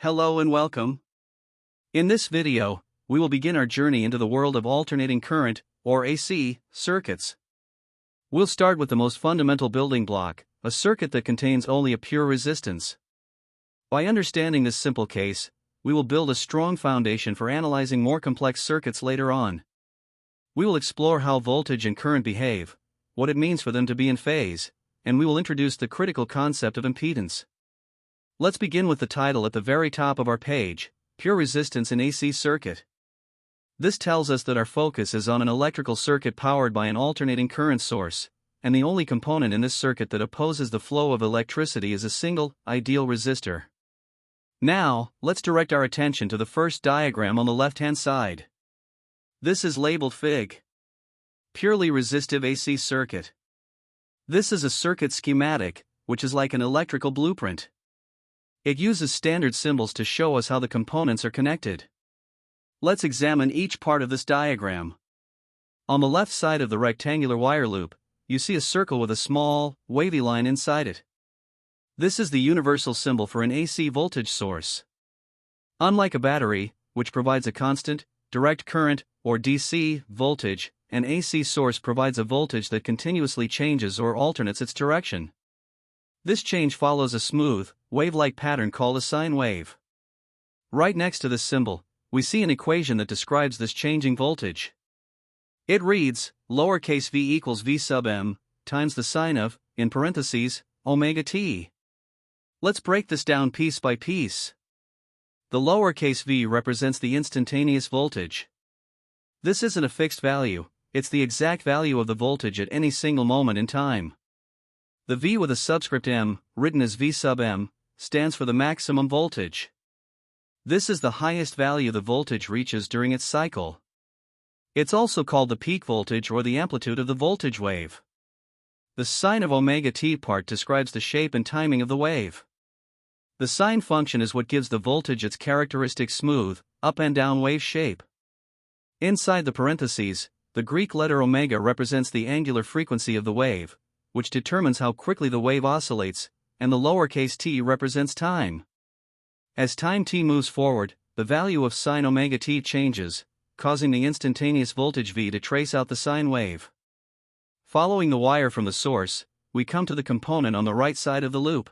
Hello and welcome. In this video, we will begin our journey into the world of alternating current, or AC, circuits. We'll start with the most fundamental building block, a circuit that contains only a pure resistance. By understanding this simple case, we will build a strong foundation for analyzing more complex circuits later on. We will explore how voltage and current behave, what it means for them to be in phase, and we will introduce the critical concept of impedance. Let's begin with the title at the very top of our page, Pure Resistance in AC Circuit. This tells us that our focus is on an electrical circuit powered by an alternating current source, and the only component in this circuit that opposes the flow of electricity is a single, ideal resistor. Now, let's direct our attention to the first diagram on the left-hand side. This is labeled Fig. Purely resistive AC circuit. This is a circuit schematic, which is like an electrical blueprint. It uses standard symbols to show us how the components are connected. Let's examine each part of this diagram. On the left side of the rectangular wire loop, you see a circle with a small, wavy line inside it. This is the universal symbol for an AC voltage source. Unlike a battery, which provides a constant, direct current, or DC, voltage, an AC source provides a voltage that continuously changes or alternates its direction. This change follows a smooth, wave-like pattern called a sine wave. Right next to this symbol, we see an equation that describes this changing voltage. It reads, lowercase v equals v sub m, times the sine of, in parentheses, omega t. Let's break this down piece by piece. The lowercase v represents the instantaneous voltage. This isn't a fixed value, it's the exact value of the voltage at any single moment in time. The v with a subscript m, written as v sub m, stands for the maximum voltage. This is the highest value the voltage reaches during its cycle. It's also called the peak voltage or the amplitude of the voltage wave. The sine of omega t part describes the shape and timing of the wave. The sine function is what gives the voltage its characteristic smooth, up and down wave shape. Inside the parentheses, the Greek letter omega represents the angular frequency of the wave, which determines how quickly the wave oscillates, and the lowercase t represents time. As time t moves forward, the value of sine omega t changes, causing the instantaneous voltage v to trace out the sine wave. Following the wire from the source, we come to the component on the right side of the loop.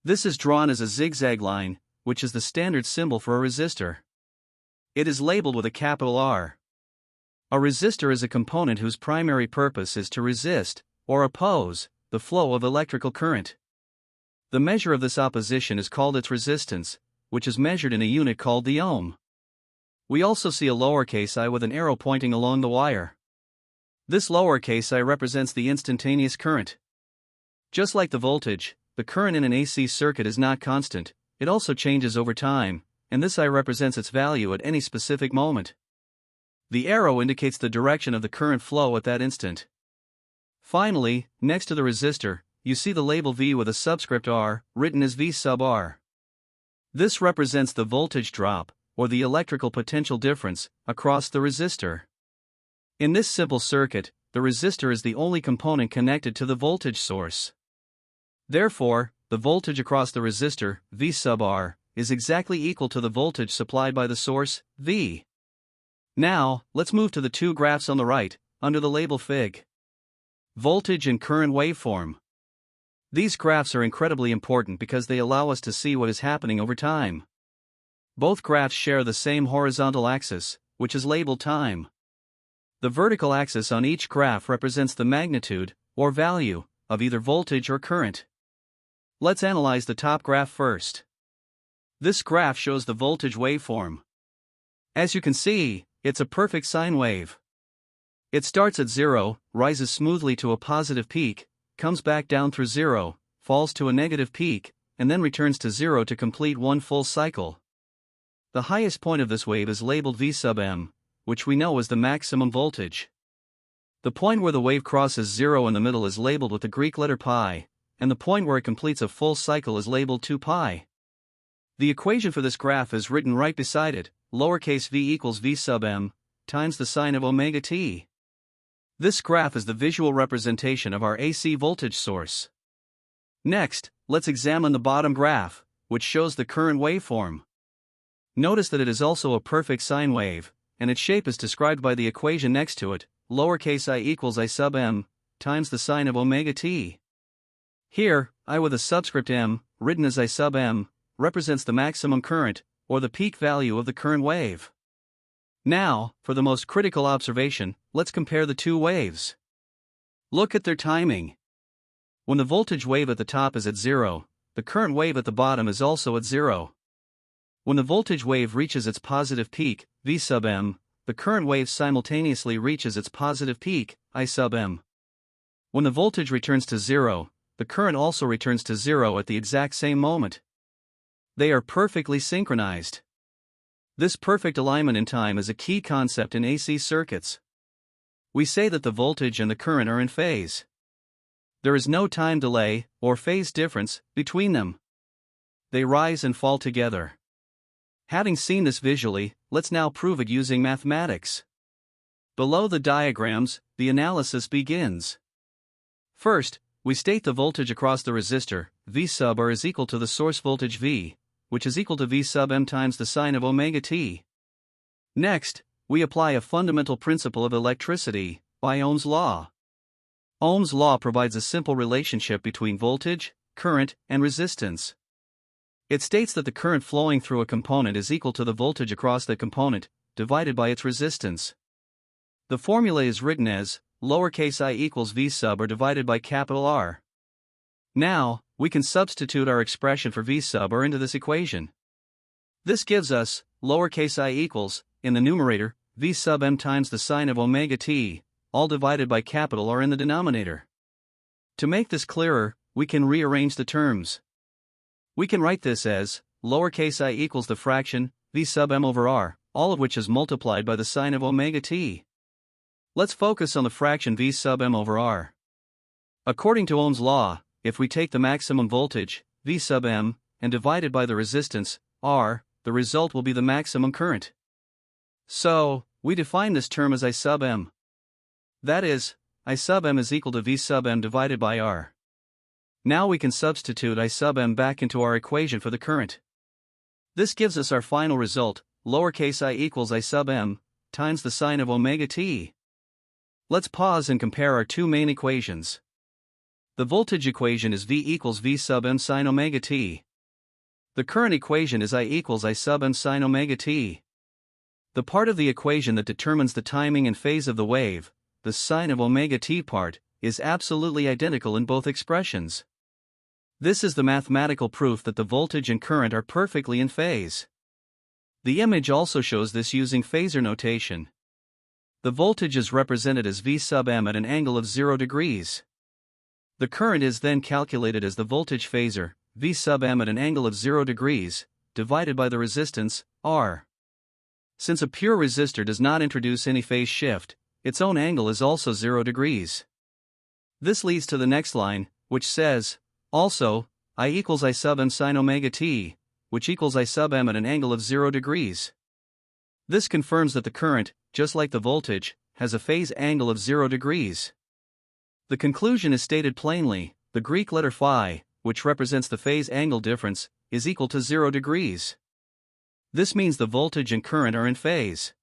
This is drawn as a zigzag line, which is the standard symbol for a resistor. It is labeled with a capital R. A resistor is a component whose primary purpose is to resist, or oppose, the flow of electrical current. The measure of this opposition is called its resistance, which is measured in a unit called the ohm. We also see a lowercase I with an arrow pointing along the wire. This lowercase I represents the instantaneous current. Just like the voltage, the current in an AC circuit is not constant, it also changes over time, and this I represents its value at any specific moment. The arrow indicates the direction of the current flow at that instant. Finally, next to the resistor, you see the label V with a subscript R, written as V sub R. This represents the voltage drop, or the electrical potential difference, across the resistor. In this simple circuit, the resistor is the only component connected to the voltage source. Therefore, the voltage across the resistor, V sub R, is exactly equal to the voltage supplied by the source, V. Now, let's move to the two graphs on the right, under the label Fig. Voltage and current waveform. These graphs are incredibly important because they allow us to see what is happening over time. Both graphs share the same horizontal axis, which is labeled time. The vertical axis on each graph represents the magnitude, or value, of either voltage or current. Let's analyze the top graph first. This graph shows the voltage waveform. As you can see, it's a perfect sine wave. It starts at 0, rises smoothly to a positive peak, comes back down through 0, falls to a negative peak, and then returns to 0 to complete one full cycle. The highest point of this wave is labeled V sub m, which we know is the maximum voltage. The point where the wave crosses 0 in the middle is labeled with the Greek letter pi, and the point where it completes a full cycle is labeled 2 pi. The equation for this graph is written right beside it, lowercase v equals v sub m, times the sine of omega t. This graph is the visual representation of our AC voltage source. Next, let's examine the bottom graph, which shows the current waveform. Notice that it is also a perfect sine wave, and its shape is described by the equation next to it, lowercase I equals I sub m, times the sine of omega t. Here, I with a subscript m, written as I sub m, represents the maximum current, or the peak value of the current wave. Now, for the most critical observation, let's compare the two waves. Look at their timing. When the voltage wave at the top is at 0, the current wave at the bottom is also at 0. When the voltage wave reaches its positive peak, V sub m, the current wave simultaneously reaches its positive peak, I sub m. When the voltage returns to 0, the current also returns to 0 at the exact same moment. They are perfectly synchronized. This perfect alignment in time is a key concept in AC circuits. We say that the voltage and the current are in phase. There is no time delay, or phase difference, between them. They rise and fall together. Having seen this visually, let's now prove it using mathematics. Below the diagrams, the analysis begins. First, we state the voltage across the resistor, V sub R is equal to the source voltage V, which is equal to V sub m times the sine of omega t. Next, we apply a fundamental principle of electricity, by Ohm's law. Ohm's law provides a simple relationship between voltage, current, and resistance. It states that the current flowing through a component is equal to the voltage across the component, divided by its resistance. The formula is written as lowercase I equals V sub R divided by capital R. Now, we can substitute our expression for V sub R into this equation. This gives us lowercase I equals, in the numerator, V sub m times the sine of omega t, all divided by capital R in the denominator. To make this clearer, we can rearrange the terms. We can write this as lowercase I equals the fraction V sub m over R, all of which is multiplied by the sine of omega t. Let's focus on the fraction V sub m over R. According to Ohm's law, if we take the maximum voltage, V sub m, and divide it by the resistance, R, the result will be the maximum current. So, we define this term as I sub m. That is, I sub m is equal to V sub m divided by R. Now we can substitute I sub m back into our equation for the current. This gives us our final result, lowercase I equals I sub m, times the sine of omega t. Let's pause and compare our two main equations. The voltage equation is V equals V sub m sine omega t. The current equation is I equals I sub m sine omega t. The part of the equation that determines the timing and phase of the wave, the sine of omega t part, is absolutely identical in both expressions. This is the mathematical proof that the voltage and current are perfectly in phase. The image also shows this using Phasor notation. The voltage is represented as V sub m at an angle of 0 degrees. The current is then calculated as the voltage phasor, V sub m at an angle of 0 degrees, divided by the resistance, R. Since a pure resistor does not introduce any phase shift, its own angle is also 0 degrees. This leads to the next line, which says, also, I equals I sub m sine omega t, which equals I sub m at an angle of 0 degrees. This confirms that the current, just like the voltage, has a phase angle of 0 degrees. The conclusion is stated plainly, the Greek letter phi, which represents the phase angle difference, is equal to 0 degrees. This means the voltage and current are in phase.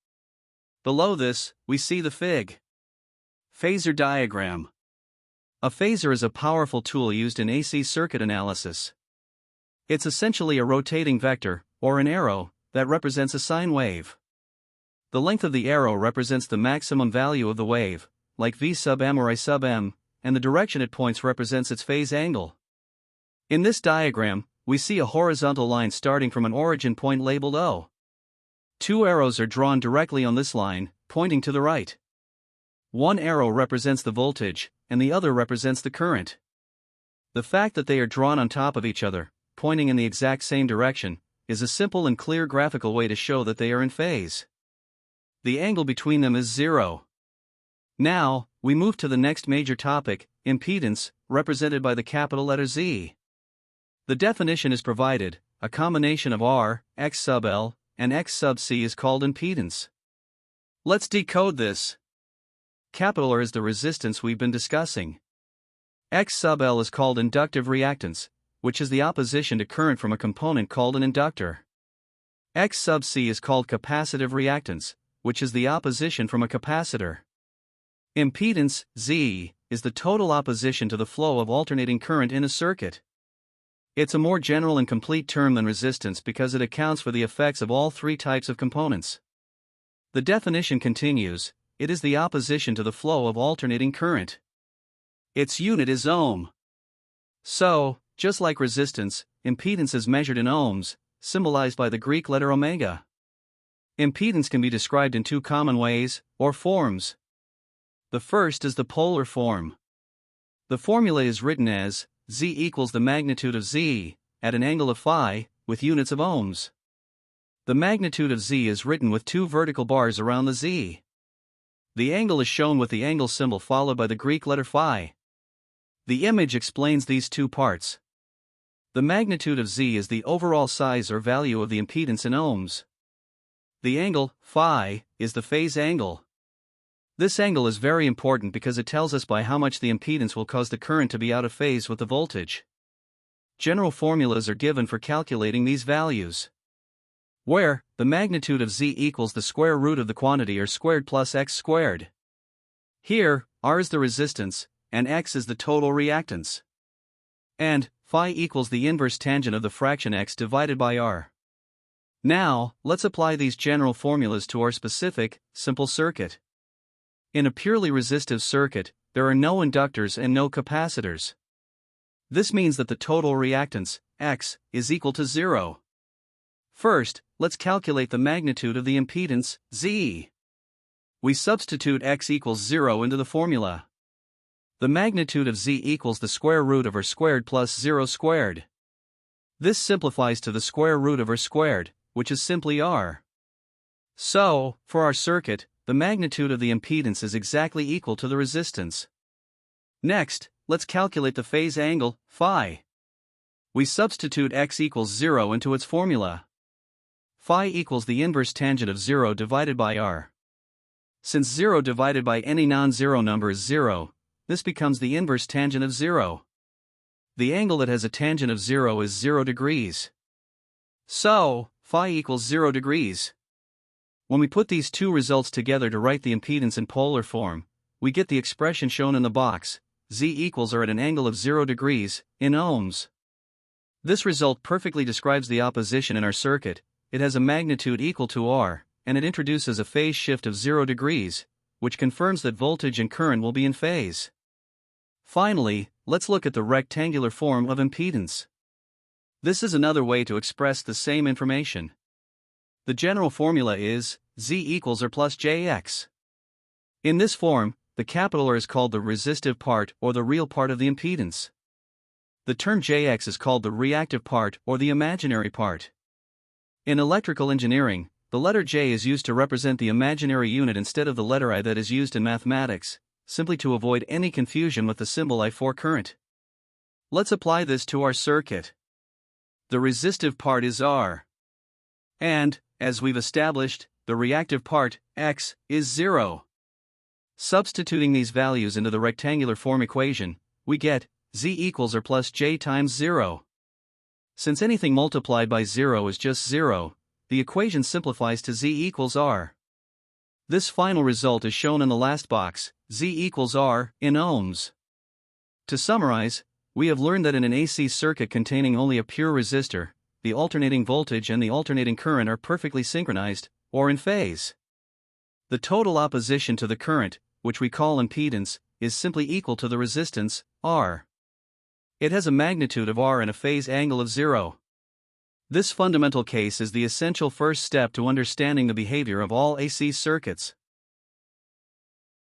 Below this, we see the Fig. Phasor diagram. A phasor is a powerful tool used in AC circuit analysis. It's essentially a rotating vector, or an arrow, that represents a sine wave. The length of the arrow represents the maximum value of the wave, like V sub m or I sub m, and the direction it points represents its phase angle. In this diagram, we see a horizontal line starting from an origin point labeled O. Two arrows are drawn directly on this line, pointing to the right. One arrow represents the voltage, and the other represents the current. The fact that they are drawn on top of each other, pointing in the exact same direction, is a simple and clear graphical way to show that they are in phase. The angle between them is 0. Now, we move to the next major topic, impedance, represented by the capital letter Z. The definition is provided, a combination of R, X sub L, and X sub C is called impedance. Let's decode this. Capital R is the resistance we've been discussing. X sub L is called inductive reactance, which is the opposition to current from a component called an inductor. X sub C is called capacitive reactance, which is the opposition from a capacitor. Impedance, Z, is the total opposition to the flow of alternating current in a circuit. It's a more general and complete term than resistance because it accounts for the effects of all three types of components. The definition continues: it is the opposition to the flow of alternating current. Its unit is ohm. So, just like resistance, impedance is measured in ohms, symbolized by the Greek letter omega. Impedance can be described in two common ways, or forms. The first is the polar form. The formula is written as Z equals the magnitude of Z, at an angle of phi, with units of ohms. The magnitude of Z is written with two vertical bars around the Z. The angle is shown with the angle symbol followed by the Greek letter phi. The image explains these two parts. The magnitude of Z is the overall size or value of the impedance in ohms. The angle, phi, is the phase angle. This angle is very important because it tells us by how much the impedance will cause the current to be out of phase with the voltage. General formulas are given for calculating these values, where the magnitude of Z equals the square root of the quantity r squared plus x squared. Here, R is the resistance, and X is the total reactance. And phi equals the inverse tangent of the fraction x divided by R. Now, let's apply these general formulas to our specific, simple circuit. In a purely resistive circuit, there are no inductors and no capacitors. This means that the total reactance, X, is equal to 0. First, let's calculate the magnitude of the impedance, Z. We substitute X equals 0 into the formula. The magnitude of Z equals the square root of R squared plus 0 squared. This simplifies to the square root of R squared, which is simply R. So, for our circuit, the magnitude of the impedance is exactly equal to the resistance. Next, let's calculate the phase angle, phi. We substitute X equals 0 into its formula. Phi equals the inverse tangent of 0 divided by R. Since 0 divided by any non-zero number is 0, this becomes the inverse tangent of 0. The angle that has a tangent of 0 is 0 degrees. So, phi equals 0 degrees. When we put these two results together to write the impedance in polar form, we get the expression shown in the box: Z equals R at an angle of 0 degrees, in ohms. This result perfectly describes the opposition in our circuit. It has a magnitude equal to R, and it introduces a phase shift of 0 degrees, which confirms that voltage and current will be in phase. Finally, let's look at the rectangular form of impedance. This is another way to express the same information. The general formula is Z equals R plus Jx. In this form, the capital R is called the resistive part or the real part of the impedance. The term Jx is called the reactive part or the imaginary part. In electrical engineering, the letter J is used to represent the imaginary unit instead of the letter I that is used in mathematics, simply to avoid any confusion with the symbol I for current. Let's apply this to our circuit. The resistive part is R. And, as we've established, the reactive part, X, is 0. Substituting these values into the rectangular form equation, we get Z equals R plus J times 0. Since anything multiplied by 0 is just 0, the equation simplifies to Z equals R. This final result is shown in the last box, Z equals R, in ohms. To summarize, we have learned that in an AC circuit containing only a pure resistor, the alternating voltage and the alternating current are perfectly synchronized, or in phase. The total opposition to the current, which we call impedance, is simply equal to the resistance, R. It has a magnitude of R and a phase angle of 0. This fundamental case is the essential first step to understanding the behavior of all AC circuits.